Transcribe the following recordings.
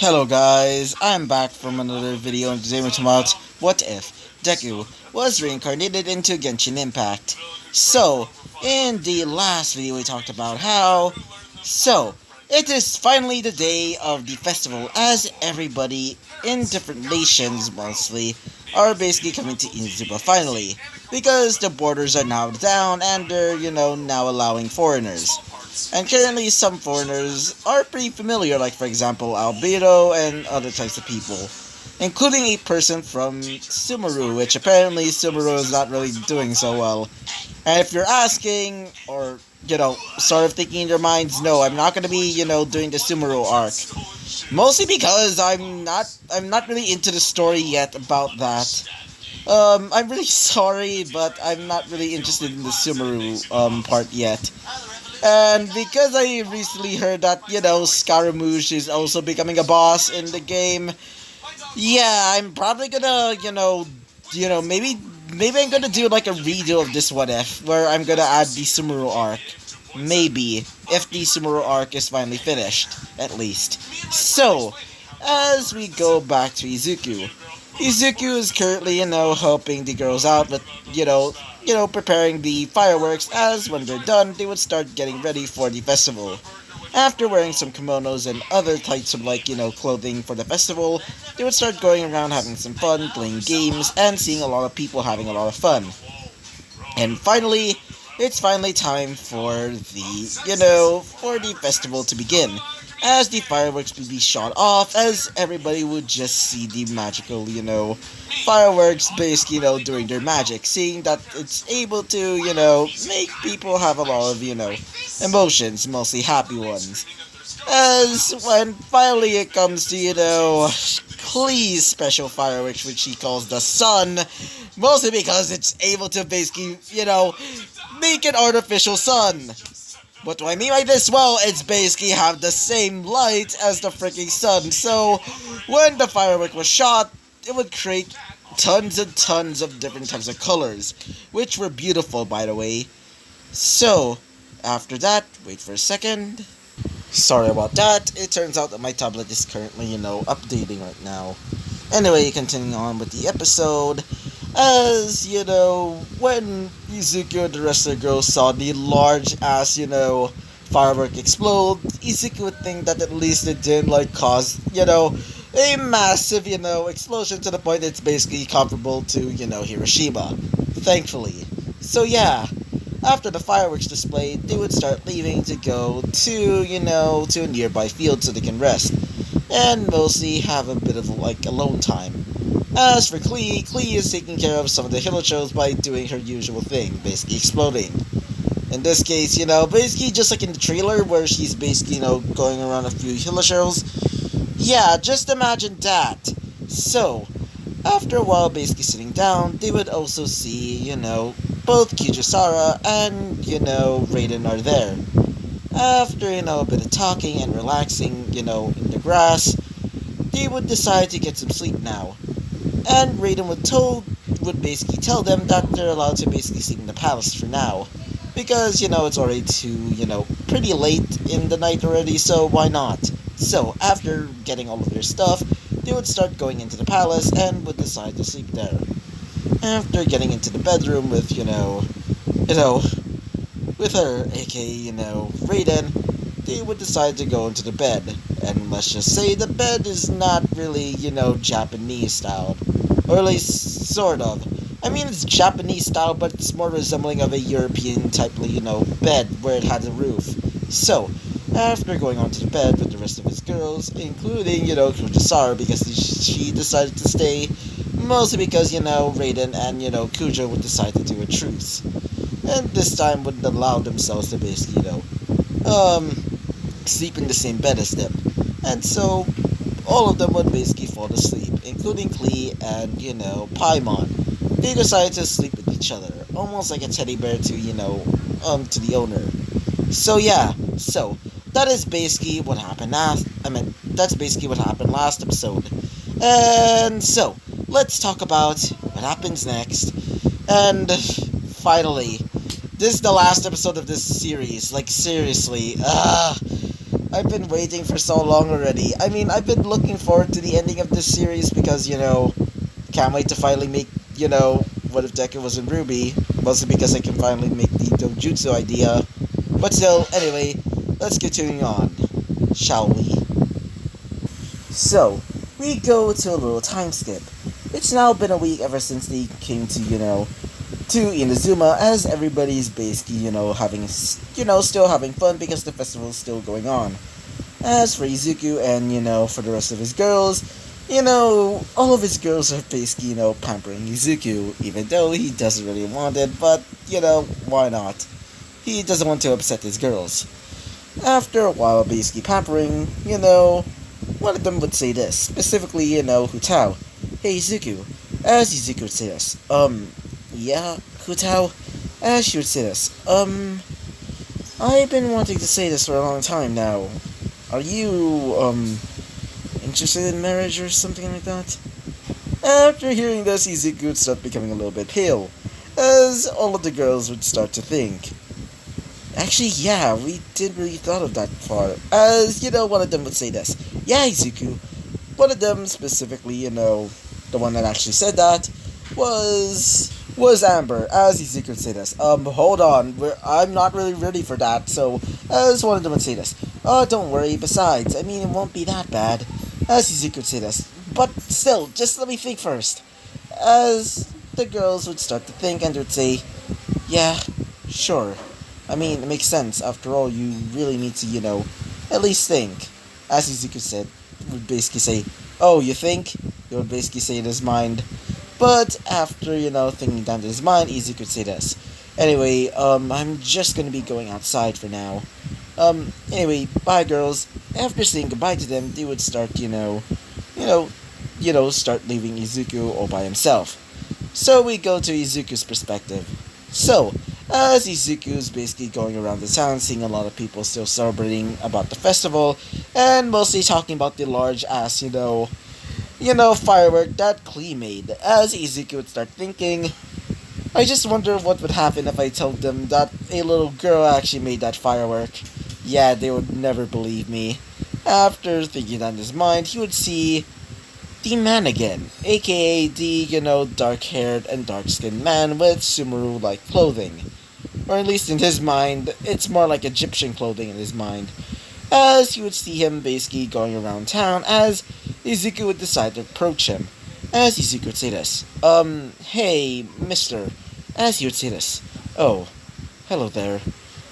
Hello guys, I'm back from another video and today we're talking about what if Deku was reincarnated into Genshin Impact. So, in the last video we talked about it is finally the day of the festival as everybody in different nations mostly are basically coming to Inuzuba finally because the borders are now down and they're, now allowing foreigners. And currently, some foreigners are pretty familiar, like for example, Albedo and other types of people, including a person from Sumeru, which apparently Sumeru is not really doing so well. And if you're asking, or sort of thinking in your minds, no, I'm not gonna be, doing the Sumeru arc. Mostly because I'm not really into the story yet about that. I'm really sorry, but I'm not really interested in the Sumeru part yet. And because I recently heard that, Scaramouche is also becoming a boss in the game, yeah, I'm probably gonna, maybe I'm gonna do like a redo of this What If, where I'm gonna add the Sumeru arc. Maybe, if the Sumeru arc is finally finished, at least. So, as we go back to Izuku is currently, helping the girls out with, preparing the fireworks, as when they're done, they would start getting ready for the festival. After wearing some kimonos and other types of, clothing for the festival, they would start going around having some fun, playing games, and seeing a lot of people having a lot of fun. And finally, it's finally time for the festival to begin, as the fireworks would be shot off, as everybody would just see the magical, fireworks basically, doing their magic, seeing that it's able to, make people have a lot of, emotions, mostly happy ones. As when finally it comes to, Klee's special fireworks, which he calls the sun, mostly because it's able to basically, make an artificial sun. What do I mean by this? Well, it's basically have the same light as the freaking sun. So, when the firework was shot, it would create tons and tons of different types of colors, which were beautiful, by the way. So, after that, wait for a second. Sorry about that. It turns out that my tablet is currently, updating right now. Anyway, continuing on with the episode. As, when Izuku and the rest of the girls saw the large-ass, firework explode, Izuku would think that at least it didn't, cause, a massive, explosion to the point it's basically comparable to, Hiroshima. Thankfully. So, yeah. After the fireworks display, they would start leaving to go to, to a nearby field so they can rest. And mostly have a bit of, alone time. As for Klee is taking care of some of the Hilichos by doing her usual thing, basically exploding. In this case, basically just like in the trailer where she's basically, going around a few Hilichos. Yeah, just imagine that. So, after a while basically sitting down, they would also see, both Kijisara and, Raiden are there. After, a bit of talking and relaxing, in the grass, they would decide to get some sleep now. And Raiden would basically tell them that they're allowed to basically sleep in the palace for now. Because, it's already pretty late in the night already, so why not? So, after getting all of their stuff, they would start going into the palace and would decide to sleep there. After getting into the bedroom with, with her, aka, Raiden, they would decide to go into the bed. And let's just say the bed is not really, Japanese style. Or at least, sort of. I mean, it's Japanese style, but it's more resembling of a European type, bed where it had a roof. So, after going onto the bed with the rest of his girls, including, Kujisara, because she decided to stay, mostly because, Raiden and, Kujo would decide to do a truce. And this time wouldn't allow themselves to basically, sleep in the same bed as them. And so, all of them would basically fall asleep, including Klee and, Paimon. They decided to sleep with each other, almost like a teddy bear to, to the owner. So yeah, that is basically what happened that's basically what happened last episode. And so, let's talk about what happens next. And finally, this is the last episode of this series, seriously, I've been waiting for so long already. I mean, I've been looking forward to the ending of this series because, can't wait to finally make, what if Deku was in Ruby? Mostly because I can finally make the Dojutsu idea. But still, anyway, let's continue on, shall we? So, we go to a little time skip. It's now been a week ever since they came to Inazuma, as everybody's basically, still having fun because the festival is still going on. As for Izuku and, for the rest of his girls, all of his girls are basically, pampering Izuku, even though he doesn't really want it, but, why not? He doesn't want to upset his girls. After a while basically pampering, one of them would say this, specifically, Hutao. Hey Izuku, as Izuku would say this, yeah, Hutao, as she would say this, I've been wanting to say this for a long time now. Are you, interested in marriage or something like that? After hearing this, Izuku would start becoming a little bit pale, as all of the girls would start to think. Actually, yeah, we didn't really thought of that far. As, one of them would say this. Yeah, Izuku. One of them, specifically, the one that actually said that, was Amber, as Izuku would say this. Hold on, I'm not really ready for that, so, as one of them would say this. Oh, don't worry, besides, I mean, it won't be that bad, as Izuku would say this. But still, just let me think first. As the girls would start to think and would say, yeah, sure. I mean, it makes sense. After all, you really need to, at least think. As Izuku said, would basically say, oh, you think? He would basically say in his mind. But after, thinking down to his mind, Izuku would say this. Anyway, I'm just gonna be going outside for now. Anyway, bye girls. After saying goodbye to them, they would start, start leaving Izuku all by himself. So we go to Izuku's perspective. So, as Izuku's basically going around the town, seeing a lot of people still celebrating about the festival, and mostly talking about the large ass, firework that Klee made. As Izuku would start thinking, I just wonder what would happen if I told them that a little girl actually made that firework. Yeah, they would never believe me. After thinking on his mind, he would see the man again, aka the, dark-haired and dark-skinned man with Sumeru-like clothing. Or at least in his mind, it's more like Egyptian clothing in his mind. As you would see him basically going around town, as Izuku would decide to approach him. As Izuku would say this, hey, mister. As he would say this, oh, hello there.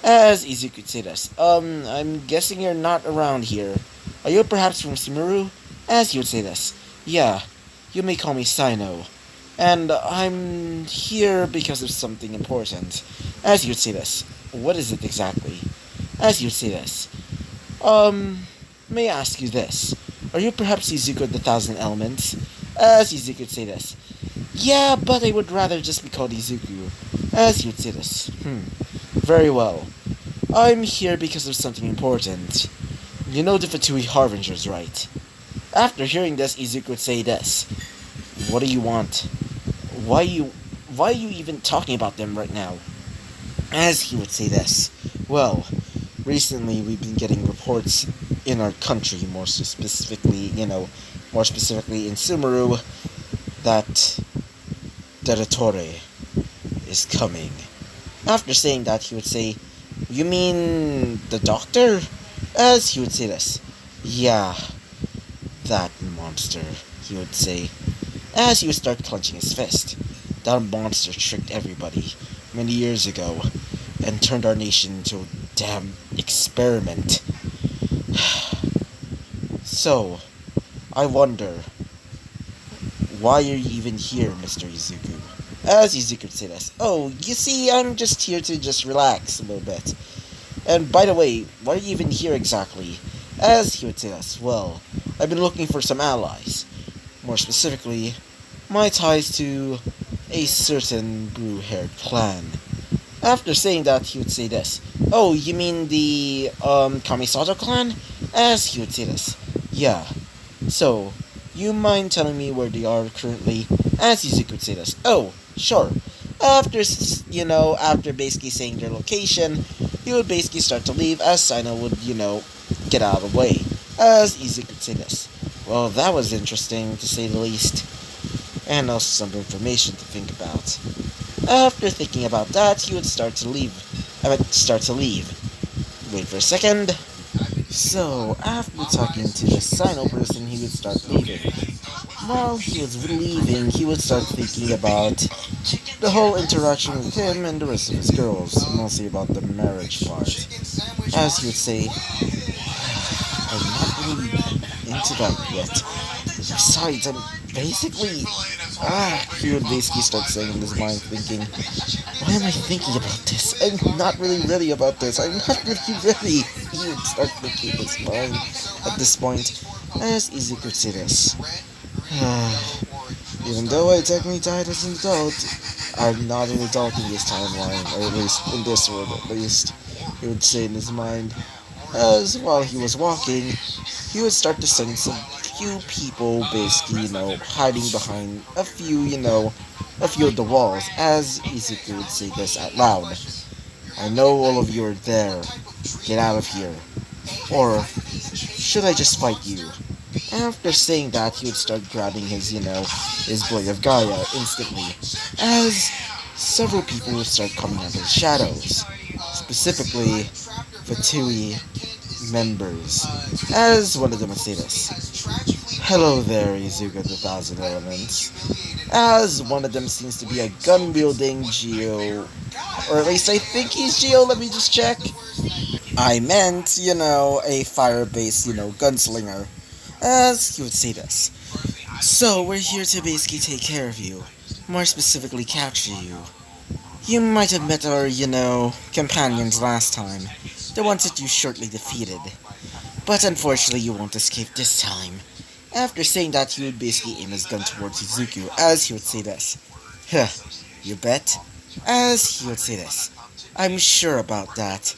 As Izuku would say this, I'm guessing you're not around here. Are you perhaps from Sumeru? As he would say this, yeah, you may call me Sino. And I'm here because of something important. As you would say this, what is it exactly? As you would say this, may I ask you this? Are you perhaps Izuku of the Thousand Elements? As Izuku would say this, yeah, but I would rather just be called Izuku. As you would say this, very well. I'm here because of something important. You know the Fatui Harbingers, right? After hearing this, Izuku would say this. What do you want? Why are you even talking about them right now? As he would say this. Well, recently we've been getting reports in our country, more specifically in Sumeru, that Deratore is coming. After saying that, he would say, you mean the doctor? As he would say this. Yeah, that monster, he would say, as he would start clenching his fist. That monster tricked everybody many years ago and turned our nation into a damn experiment. So, I wonder, why are you even here, Mr. Izuku? As Izuku would say this, oh, you see, I'm just here to just relax a little bit. And by the way, why are you even here exactly? As he would say this, well, I've been looking for some allies. More specifically, my ties to a certain blue-haired clan. After saying that, he would say this. Oh, you mean the, Kamisato clan? As he would say this. Yeah. So, you mind telling me where they are currently? As Izuku would say this. Oh, sure. After basically saying their location, he would basically start to leave as Sino would, get out of the way, as easy could say this. Well, that was interesting, to say the least, and also some information to think about. After thinking about that, he would start to leave. Wait for a second. So, after talking to the Sino person, he would start leaving. While he was leaving, he would start thinking about the whole interaction with him and the rest of his girls, mostly about the marriage part. As he would say, I'm not really into that yet. Besides, I'm basically... he would basically start saying in his mind, thinking, why am I thinking about this? I'm not really ready about this. I'm not really ready. He would start thinking in his mind at this point, as easy could say this. Even though I technically died as an adult, I'm not an adult in this timeline, or at least in this world at least, he would say in his mind. As while he was walking, he would start to sense a few people basically, hiding behind a few of the walls, as Izuku would say this out loud. I know all of you are there. Get out of here. Or, should I just fight you? After saying that, he would start grabbing his Blade of Gaia instantly, as several people would start coming out of the shadows. Specifically, Fatui members, as one of them would say this. Hello there, Izuka the Thousand Elements. As one of them seems to be a gun-wielding Geo, or at least I think he's Geo, let me just check. I meant, a fire-based, gunslinger, as he would say this. So, we're here to basically take care of you, more specifically capture you. You might have met our, companions last time, the ones that you shortly defeated. But unfortunately, you won't escape this time. After saying that, he would basically aim his gun towards Izuku, as he would say this. Huh, you bet? As he would say this. I'm sure about that.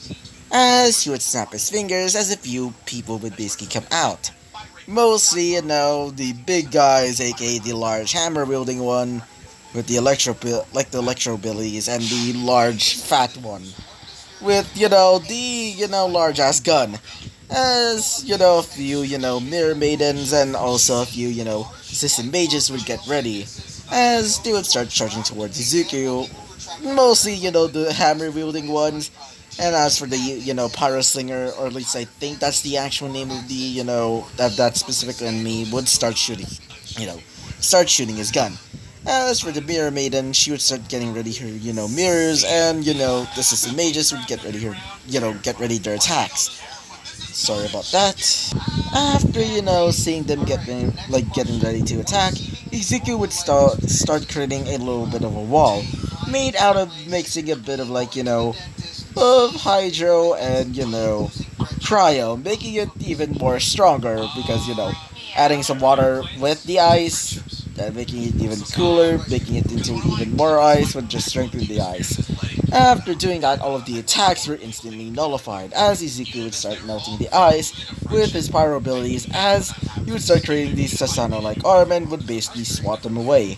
As he would snap his fingers, as a few people would basically come out. Mostly, the big guys, aka the large hammer-wielding one, with the electro abilities, and the large fat one, with, the, large-ass gun. As, a few, mirror maidens, and also a few, assistant mages would get ready, as they would start charging towards Izuku, mostly, the hammer-wielding ones. And as for the, Pyro Slinger, or at least I think that's the actual name of the, that specific enemy, would start shooting, his gun. As for the Mirror Maiden, she would start getting ready her, mirrors, and, the Assistant Mages would get ready her, get ready their attacks. Sorry about that. After, seeing them getting ready to attack, Izuku would start creating a little bit of a wall, made out of mixing a bit of, of hydro and, cryo, making it even more stronger because, adding some water with the ice, and making it even cooler, making it into even more ice would just strengthen the ice. After doing that, all of the attacks were instantly nullified, as Izuku would start melting the ice with his pyro abilities, as he would start creating these Sasano-like arm and would basically swat them away,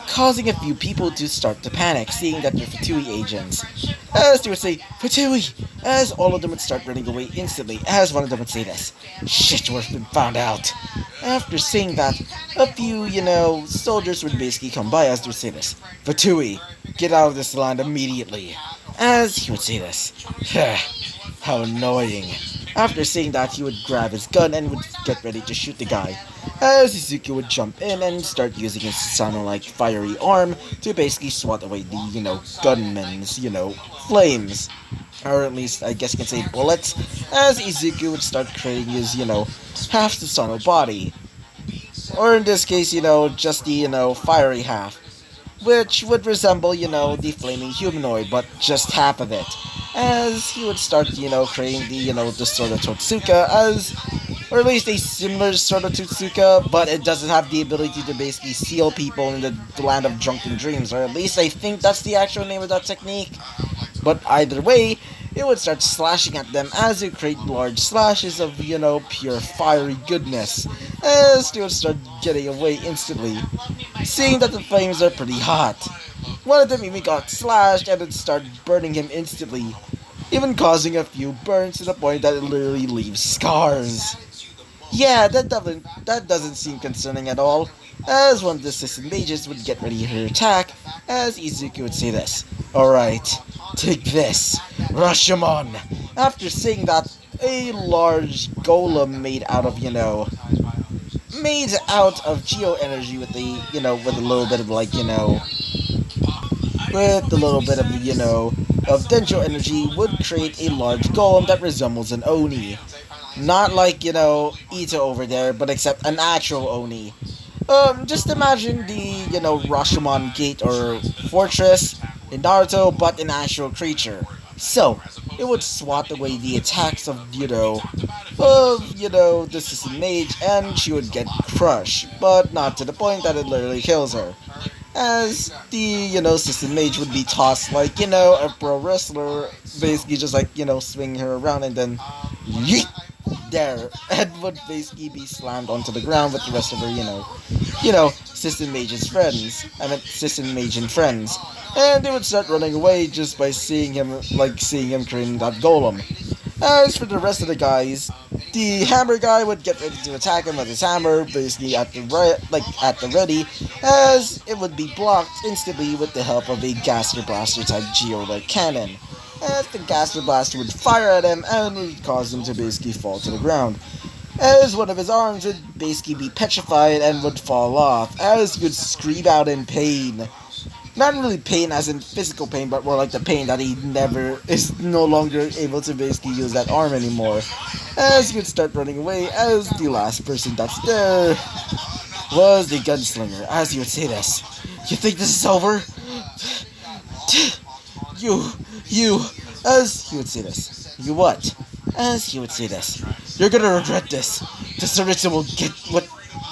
causing a few people to start to panic, seeing that they're Fatui agents. As they would say, Fatui! As all of them would start running away instantly, as one of them would say this. Shit, we've been found out. After saying that, a few, soldiers would basically come by as they would say this. Fatui, get out of this land immediately. As he would say this. How annoying. After saying that, he would grab his gun and would get ready to shoot the guy, as Izuku would jump in and start using his Susanoo-like fiery arm to basically swat away the, gunmen's, flames. Or at least, I guess you can say bullets, as Izuku would start creating his, half Susanoo body. Or in this case, just the, fiery half, which would resemble, the flaming humanoid, but just half of it. As he would start, creating the sort of Totsuka as, or at least a similar sort of Totsuka, but it doesn't have the ability to basically seal people in the land of drunken dreams, or at least I think that's the actual name of that technique. But either way, it would start slashing at them as it create large slashes of, pure fiery goodness, as they would start getting away instantly, seeing that the flames are pretty hot. One of them even got slashed and it started burning him instantly, even causing a few burns to the point that it literally leaves scars. Yeah, that doesn't seem concerning at all, as one of the assistant mages would get ready to attack, as Izuku would say this. Alright, take this, Rashomon. After saying that, a large golem made out of geo energy with with a little bit of with a little bit of, of Dendro energy would create a large golem that resembles an Oni. Not like, Ito over there, but except an actual Oni. Just imagine the, Rashomon Gate or Fortress in Naruto, but an actual creature. So, it would swat away the attacks of the Sissy Mage, and she would get crushed, but not to the point that it literally kills her. As the, Sissy Mage would be tossed like, a pro wrestler, basically just like, swinging her around and then yeet there, and would basically be slammed onto the ground with the rest of her, System Mage's friends. I meant System Mage and friends. And they would start running away just by seeing him creating that golem. As for the rest of the guys, the hammer guy would get ready to attack him with his hammer, basically at the ready, as it would be blocked instantly with the help of a Gaster Blaster type Geolite cannon. As the Gaster Blaster would fire at him and would cause him to basically fall to the ground. As one of his arms would basically be petrified and would fall off, as he would scream out in pain. Not really pain as in physical pain, but more like the pain that he never is no longer able to basically use that arm anymore. As he would start running away, as the last person that's there was the gunslinger. As he would say this, "You think this is over? You, as he would say this. You what? As he would say this. You're gonna regret this. The Sarita will get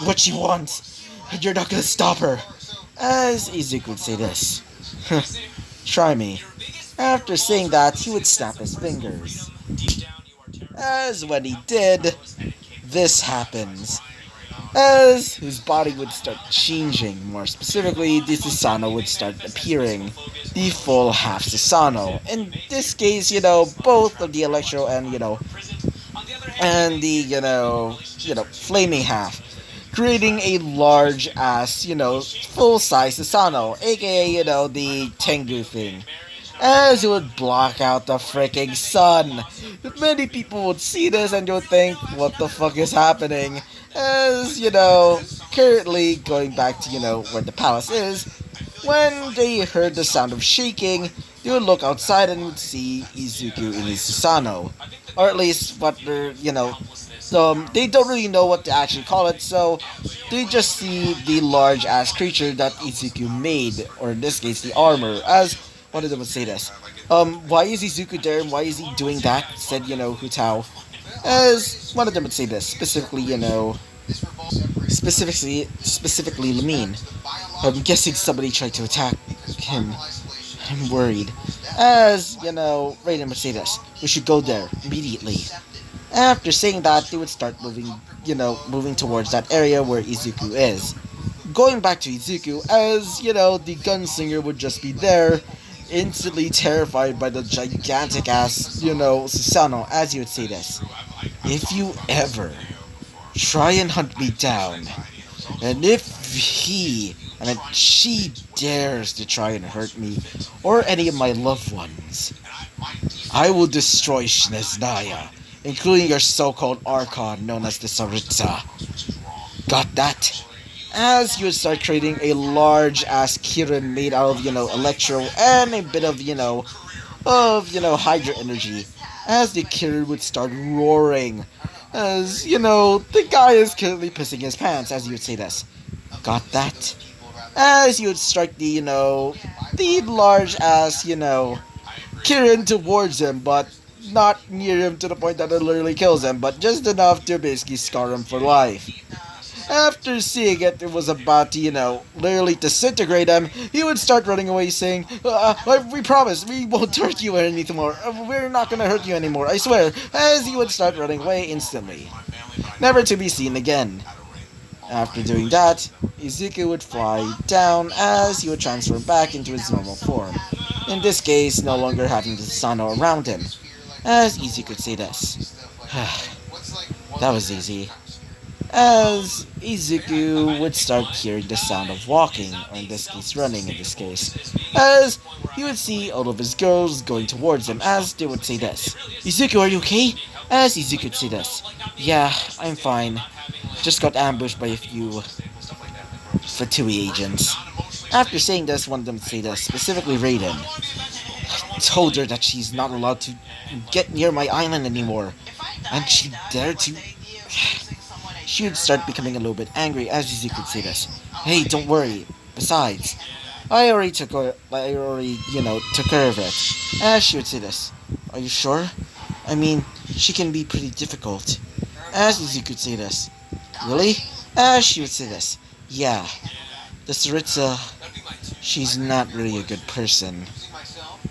what she wants, and you're not gonna stop her." As Izuku would say this. Try me. After saying that, he would snap his fingers. As when he did, this happens. As his body would start changing, more specifically, the Susanoo would start appearing. The full half Susanoo. In this case, both of the Electro and the, flaming half. Creating a large ass, full size Susanoo, aka, the Tengu thing. As it would block out the freaking sun. Many people would see this and you would think, what the fuck is happening? As, currently going back to, where the palace is, when they heard the sound of shaking, they would look outside and would see Izuku in his Susanoo. Or at least what they're, they don't really know what to actually call it, so they just see the large ass creature that Izuku made, or in this case, the armor, as one of them would say this. Why is Izuku there and why is he doing that? Said, Hutao. As one of them would say this, specifically Lamine. I'm guessing somebody tried to attack him. I'm worried. As, Raiden would say this. We should go there, immediately. After saying that, they would start moving towards that area where Izuku is. Going back to Izuku, as, the gunslinger would just be there, instantly terrified by the gigantic ass, Susanoo, as he would say this. If you ever try and hunt me down, and if she dares to try and hurt me, or any of my loved ones, I will destroy Shneznaya, including your so-called Archon known as the Saritsa. Got that? As you would start creating a large-ass Kirin made out of, Electro and a bit of, Hydra energy. As the Kirin would start roaring. As, the guy is currently pissing his pants, as you would say this. Got that? As you would strike the, the large-ass, Kirin towards him, but not near him to the point that it literally kills him, but just enough to basically scar him for life. After seeing it was about to, literally disintegrate him, he would start running away saying, we promise, we won't hurt you anymore. We're not gonna hurt you anymore, I swear. As he would start running away instantly. Never to be seen again. After doing that, Izuku would fly down as he would transform back into his normal form. In this case, no longer having the Susanoo around him. As easy could say this. That was easy. As Izuku would start hearing the sound of walking, or in this case running in this case, as he would see all of his girls going towards him as they would say this. Izuku, are you okay? As Izuku would say this. Yeah, I'm fine. Just got ambushed by a few Fatui agents. After saying this, one of them would say this, specifically Raiden. Told her that she's not allowed to get near my island anymore. And she dared to. She would start becoming a little bit angry as you could say this. Hey, don't worry. Besides, I already, took care of it. As she would say this. Are you sure? I mean, she can be pretty difficult. As you could say this. Really? As she would say this. Yeah. The Saritsa, she's not really a good person.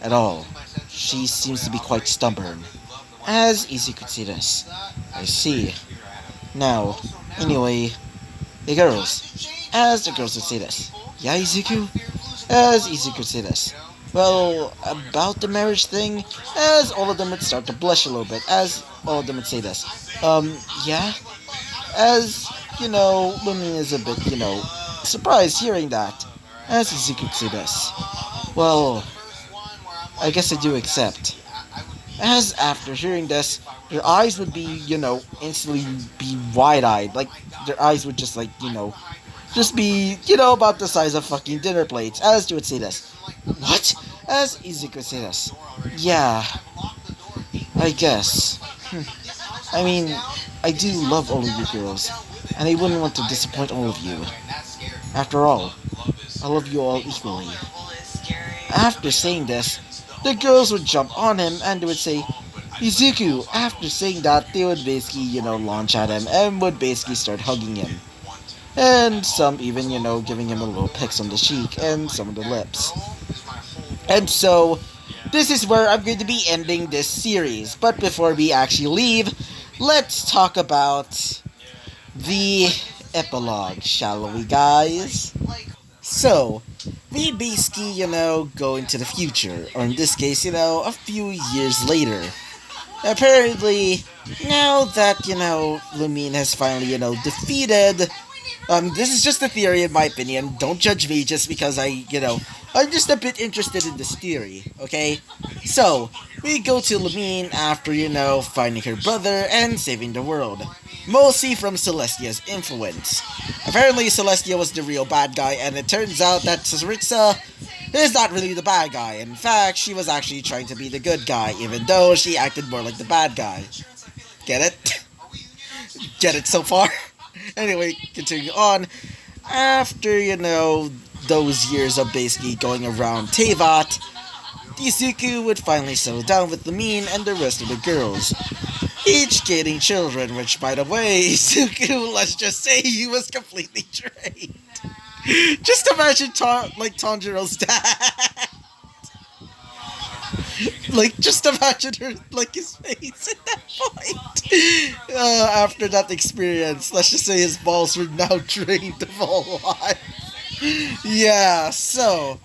At all. She seems to be quite stubborn. As easy could see this. I see. Now, anyway, the girls. As the girls would say this. Yeah, Izuku? As Izuku would say this. Well, about the marriage thing, as all of them would start to blush a little bit, as all of them would say this. Yeah? As, Lumi is a bit, surprised hearing that. As Izuku would say this. Well, I guess I do accept. As after hearing this, their eyes would be, instantly be wide-eyed. Like, their eyes would just, just be, about the size of fucking dinner plates. As they would say this. What? As Izuku would say this. Yeah, I guess. I mean, I do love all of you girls, and I wouldn't want to disappoint all of you. After all, I love you all equally. After saying this, the girls would jump on him and they would say, Izuku! After saying that, they would basically, launch at him and would basically start hugging him. And some even, giving him a little pecks on the cheek and some of the lips. And so, this is where I'm going to be ending this series. But before we actually leave, let's talk about the epilogue, shall we, guys? So, we basically, go into the future, or in this case, a few years later. Apparently, now that, Lumine has finally, defeated, this is just a theory in my opinion, don't judge me just because I'm just a bit interested in this theory, okay? So, we go to Lumine after, finding her brother and saving the world. Mostly from Celestia's influence. Apparently, Celestia was the real bad guy, and it turns out that Saritsa is not really the bad guy. In fact, she was actually trying to be the good guy, even though she acted more like the bad guy. Get it? Get it so far? Anyway, continuing on. After, those years of basically going around Teyvat, Izuku would finally settle down with Lumine and the rest of the girls. Each getting children, which, by the way, Izuku, let's just say he was completely drained. Just imagine, Tanjiro's dad. Just imagine his face at that point. After that experience, let's just say his balls were now drained of all life. Yeah, so,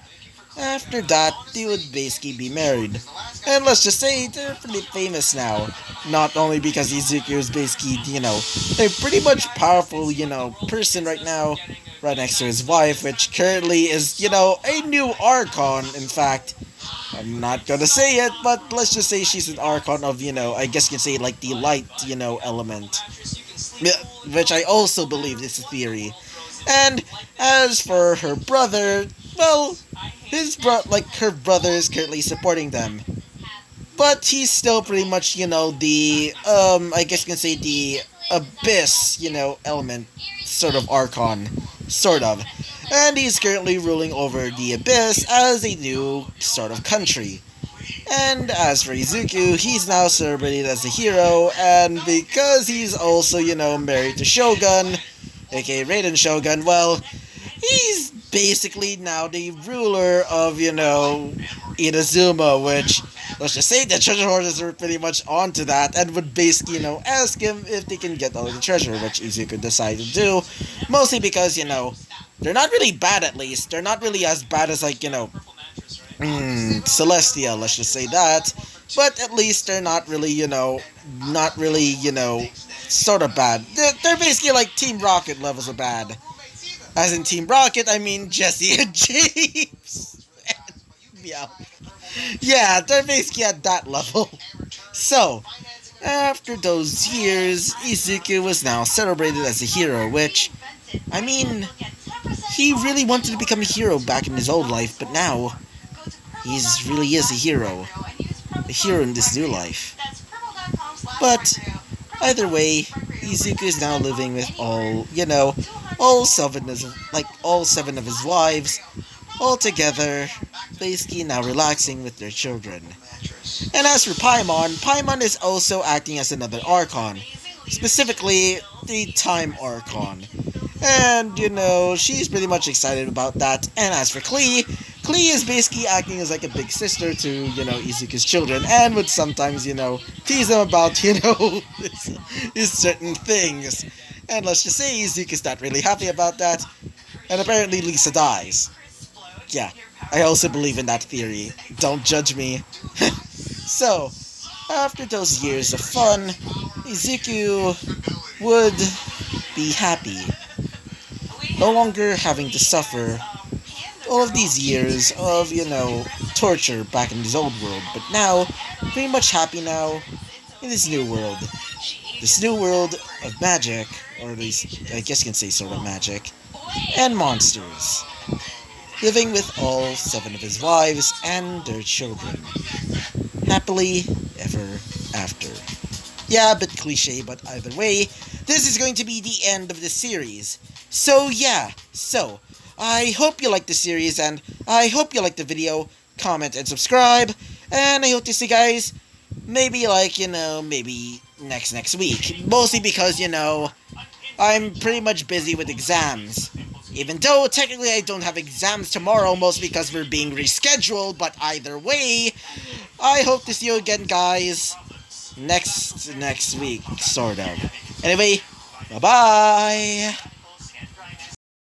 after that, they would basically be married. And let's just say they're pretty famous now. Not only because Izuku is basically, a pretty much powerful, person right now, right next to his wife, which currently is, a new Archon, in fact. I'm not gonna say it, but let's just say she's an Archon of, I guess you can say, the light, element. Which I also believe is a theory. And as for her brother, well, her brother is currently supporting them. But he's still pretty much, the, I guess you can say the Abyss, element, sort of Archon, sort of. And he's currently ruling over the Abyss as a new sort of country. And as for Izuku, he's now celebrated as a hero, and because he's also, married to Shogun, aka Raiden Shogun, well, he's basically now the ruler of, Inazuma, which, let's just say the treasure hoarders are pretty much onto that, and would basically, ask him if they can get all of the treasure, which Izuku decided to do, mostly because, they're not really bad at least, they're not really as bad as, Celestia, let's just say that. But at least they're not really, not really, sort of bad. They're basically like Team Rocket levels of bad. As in Team Rocket, I mean Jesse and James. Yeah. Yeah, they're basically at that level. So, after those years, Izuku was now celebrated as a hero, which, I mean, he really wanted to become a hero back in his old life, but now, he's really is a hero. A hero in this new life. But, either way, Izuku is now living with all seven of his wives, all together, basically now relaxing with their children. And as for Paimon is also acting as another Archon, specifically the Time Archon. And, she's pretty much excited about that. And as for Klee is basically acting as like a big sister to, Izuku's children, and would sometimes, tease them about, his certain things. And let's just say Izuku's not really happy about that, and apparently Lisa dies. Yeah, I also believe in that theory. Don't judge me. So, after those years of fun, Izuku would be happy, no longer having to suffer all of these years of, torture back in his old world, but now, pretty much happy now in this new world. This new world of magic, or at least, I guess you can say sort of magic, and monsters. Living with all seven of his wives and their children. Happily ever after. Yeah, a bit cliche, but either way, this is going to be the end of the series. So yeah, I hope you like the series, and I hope you like the video. Comment and subscribe, and I hope to see you guys maybe maybe next week. Mostly because, I'm pretty much busy with exams. Even though technically I don't have exams tomorrow, mostly because we're being rescheduled, but either way, I hope to see you again, guys, next week, sort of. Anyway, bye-bye!